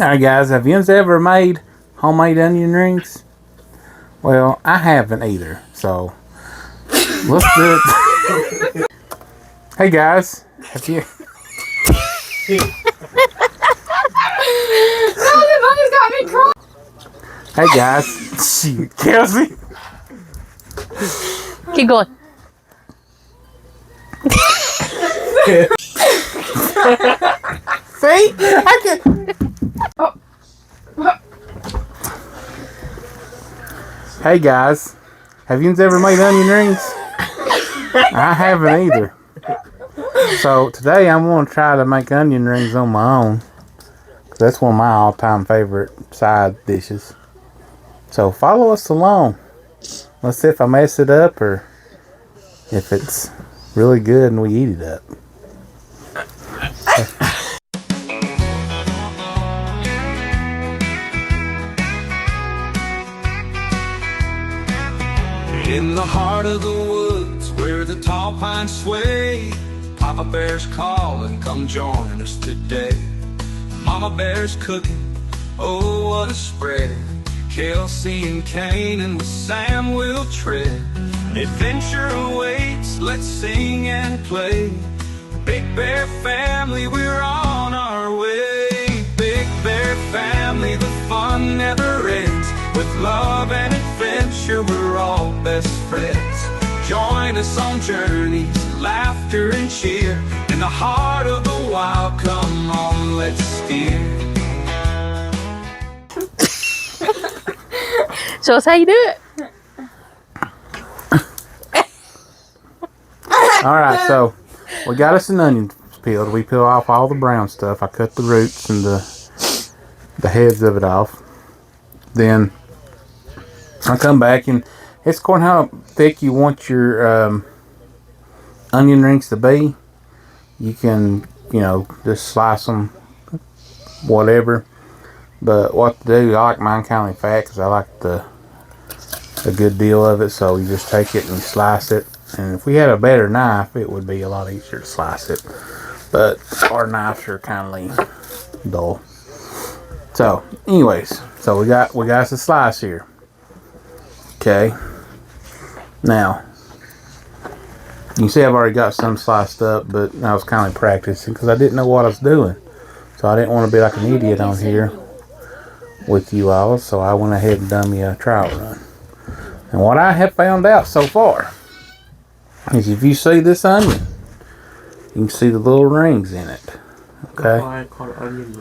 Alright guys, have you ever made homemade onion rings? Well, I haven't either, so let's do it. Hey guys, have you... Hey guys, shoot, Kelsey. Keep going. See? I can... Oh. Hey guys, have you ever made onion rings? I haven't either. So today I'm going to try to make onion rings on my own. That's one of my all-time favorite side dishes. So follow us along. Let's see if I mess it up or if it's really good and we eat it up. In the heart of the woods where the tall pines sway, Papa Bear's calling, come join us today. Mama Bear's cooking, oh what a spread. Kelsey and Canaan with Sam will tread. Adventure awaits, let's sing and play. Big Bear family, we're on our way. Big Bear family, the fun never ends. With love and adventure, we're all best friends. Join us on journeys, laughter and cheer. In the heart of the wild, come on, let's steer. Show us how you do it. Alright, so we got us an onion peeled. We peel off all the brown stuff. I cut the roots and the heads of it off. Then I come back and it's according how thick you want your onion rings to be. You can, just slice them, whatever. But what to do, I like mine kind of fat because I like a good deal of it. So you just take it and slice it. And if we had a better knife, it would be a lot easier to slice it. But our knives are kind of dull. So, anyways, so we got us a slice here. Okay. Now, you can see I've already got some sliced up, but I was kind of practicing because I didn't know what I was doing. So I didn't want to be like an idiot on here with you all. So I went ahead and done me a trial run. And what I have found out so far is if you see this onion, you can see the little rings in it. Okay?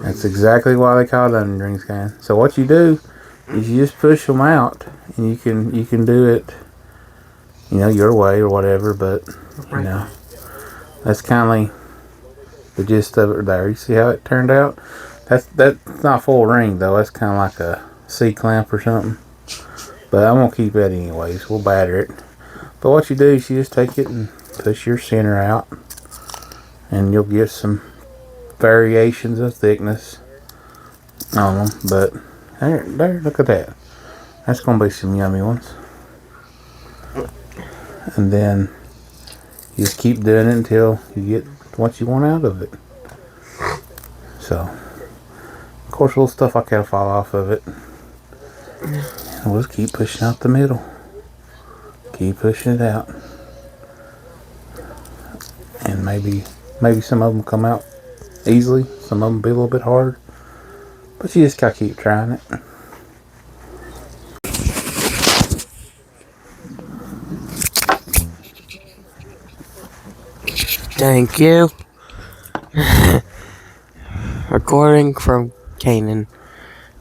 That's exactly why they call it onion rings, guys. So what you do is you just push them out, and you can do it, your way or whatever. But that's kind of the gist of it there. You see how it turned out? That's not a full ring though. That's kind of like a C-clamp or something. But I'm gonna keep that anyways. We'll batter it. But what you do is you just take it and push your center out, and you'll get some variations of thickness on them. But there, look at that. That's gonna be some yummy ones. And then you just keep doing it until you get what you want out of it. So, of course, little stuff like that'll fall off of it. And we'll just keep pushing out the middle. Keep pushing it out. And maybe some of them come out easily. Some of them be a little bit hard. But you just gotta keep trying it. Thank you. Recording from Canaan.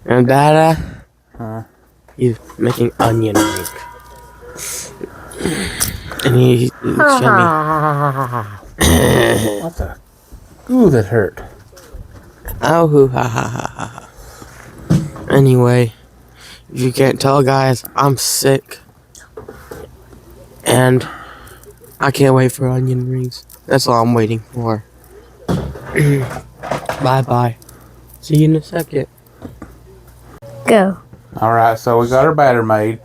And Dada, he's making onion ring. And he's showing What the? Ooh, that hurt. Oh, hoo, ha, ha, ha, ha. Anyway, if you can't tell, guys, I'm sick. And I can't wait for onion rings. That's all I'm waiting for. Bye-bye. See you in a second. Go. Alright, so we got our batter made.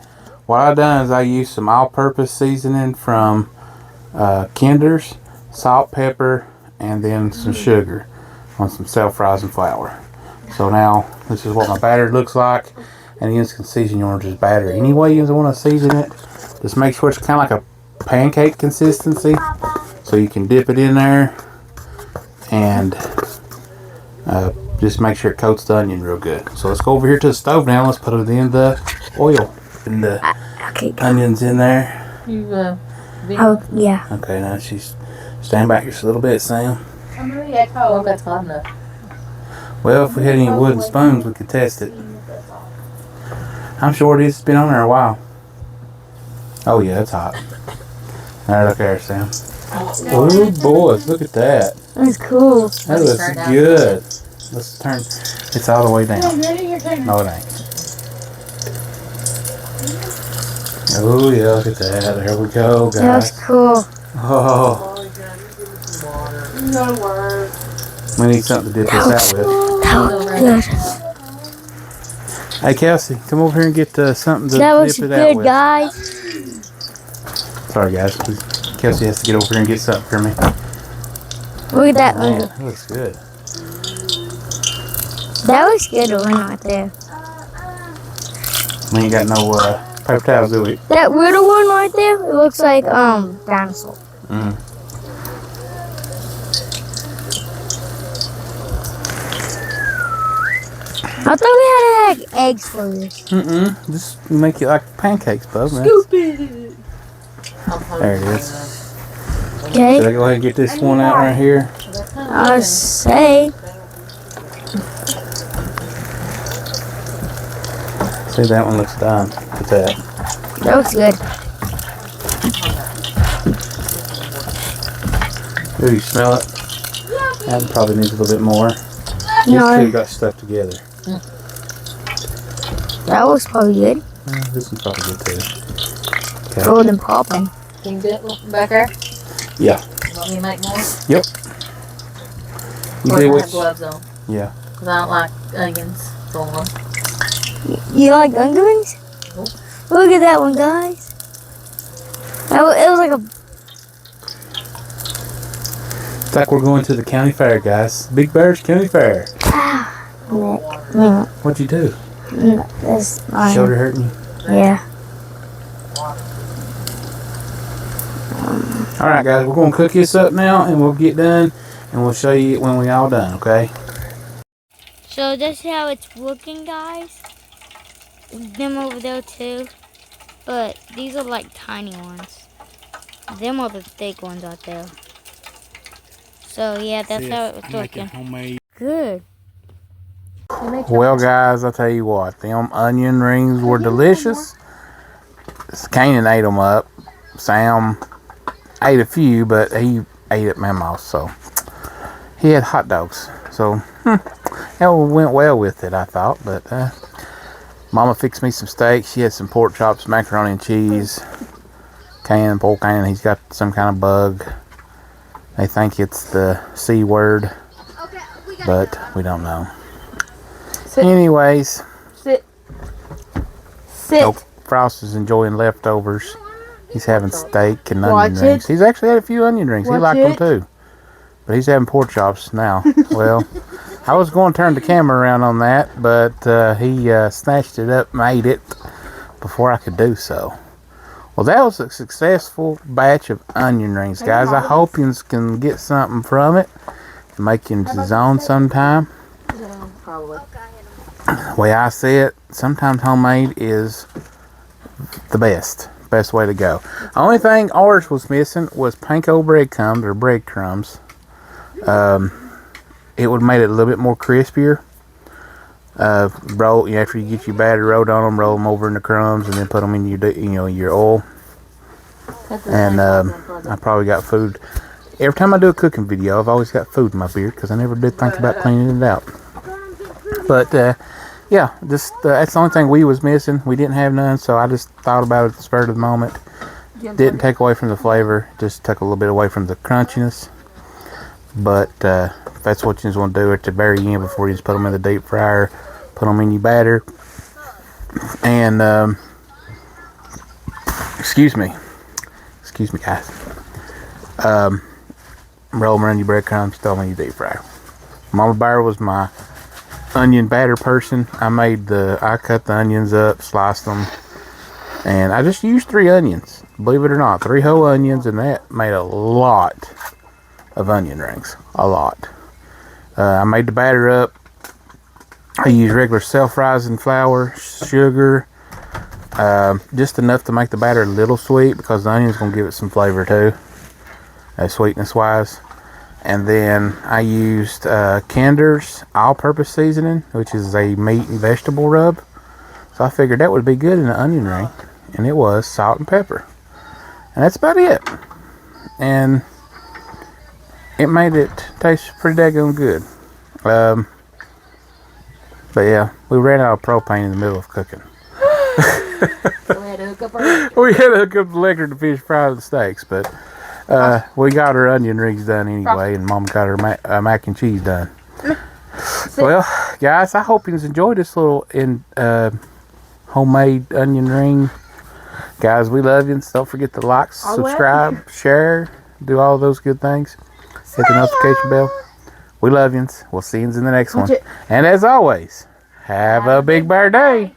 What I done is I used some all-purpose seasoning from Kinder's, salt, pepper, and then some sugar on some self-rising flour. So now this is what my batter looks like, and you can season yours as batter. Any way you want to season it, just make sure it's kind of like a pancake consistency, so you can dip it in there and just make sure it coats the onion real good. So let's go over here to the stove now. Let's put it in the oil and the onions in there. Oh, yeah. Okay, now she's stand back just a little bit, Sam. That's hot enough. Well, if we had any wooden spoons, we could test it. I'm sure it is. It's been on there a while. Oh yeah, it's hot. There, look there, Sam. Oh boys, look at that. That's cool. That looks good. Let's turn. It's all the way down. No, it ain't. Oh yeah, look at that. There we go, guys. That's cool. Oh. We need something to dip this out with. That was good. Hey Kelsey, come over here and get something to That looks dip it out good, with. guys. Sorry guys, please. Kelsey has to get over here and get something for me. Look at that Man, one. that looks good. That looks good to run right there. We ain't got no paper towels, do we? That little one right there, it looks like dinosaur. Mm. I thought we had eggs for this. Just make it like pancakes, bub. Stupid. There it is. Okay. Should I go ahead and get this one out right here? I'll say. See, that one looks done. Look at that. That looks good. Ooh, you smell it? That probably needs a little bit more. No. These two got stuck together. That looks probably good. This one's probably good too. Okay. Golden popping. Can you get it back there? Yeah. You want me to make more? Yep. You Or do I which? have gloves on. Yeah. Because I don't like onions. So on. You like onions? Nope. Look at that one, guys. It was like a. It's like we're going to the county fair, guys. Big Bears County Fair. What'd you do? That's mine. Shoulder hurting you? Yeah. Alright guys, we're going to cook this up now and we'll get done and we'll show you when we all done, okay? So this is how it's looking, guys. Them over there too. But these are like tiny ones. Them are the thick ones out there. So yeah, that's how it's looking. Homemade. Good. Well guys, I'll tell you what, them onion rings were delicious. Kanan ate them up. Sam ate a few, but he ate at Mama's, so he had hot dogs. So that went well with it, I thought. But Mama fixed me some steak. She had some pork chops, macaroni and cheese. Poor Kanan, he's got some kind of bug. They think it's the C word, but we don't know. Anyways, Sit. Nope, Frost is enjoying leftovers. He's having steak and onion Watch rings. it. He's actually had a few onion rings. He Watch liked it. them too. But he's having pork chops now. Well, I was going to turn the camera around on that, but he snatched it up and ate it before I could do so. Well, that was a successful batch of onion rings, guys. I hope you can get something from it and make you into the zone sometime. Probably. The way I see it, sometimes homemade is the best way to go. Only thing ours was missing was panko breadcrumbs or breadcrumbs. It would have made it a little bit more crispier. Roll after you get your batter rolled on them, roll them over in the crumbs, and then put them in your oil. And I probably got food. Every time I do a cooking video, I've always got food in my beard because I never did think about cleaning it out. But yeah, just that's the only thing we was missing. We didn't have none, so I just thought about it at the spur of the moment. Didn't take away from the flavor, just took a little bit away from the crunchiness. But if that's what you just want to do at the very end before you just put them in the deep fryer, put them in your batter, and excuse me guys, roll them around your breadcrumbs, throw them in your deep fryer. Mama Bear was my onion batter person. I cut the onions up, sliced them, and I just used 3 onions. Believe it or not, 3 whole onions, and that made a lot of onion rings. A lot. I made the batter up. I used regular self-rising flour, sugar, just enough to make the batter a little sweet because the onion's gonna give it some flavor too, sweetness-wise. And then I used Kinder's all-purpose seasoning, which is a meat and vegetable rub. So I figured that would be good in an onion ring, and it was salt and pepper. And that's about it. And it made it taste pretty daggone good. But yeah, we ran out of propane in the middle of cooking. So we had to hook up our We had to hook up the liquor to fish fry the steaks, but we got our onion rings done anyway, and Mom got her mac and cheese done. Well, guys, I hope you enjoyed this little homemade onion ring. Guys, we love you. Don't forget to like, subscribe, share, do all those good things. Hit the notification bell. We love you. We'll see you in the next one. And as always, have a big bear day.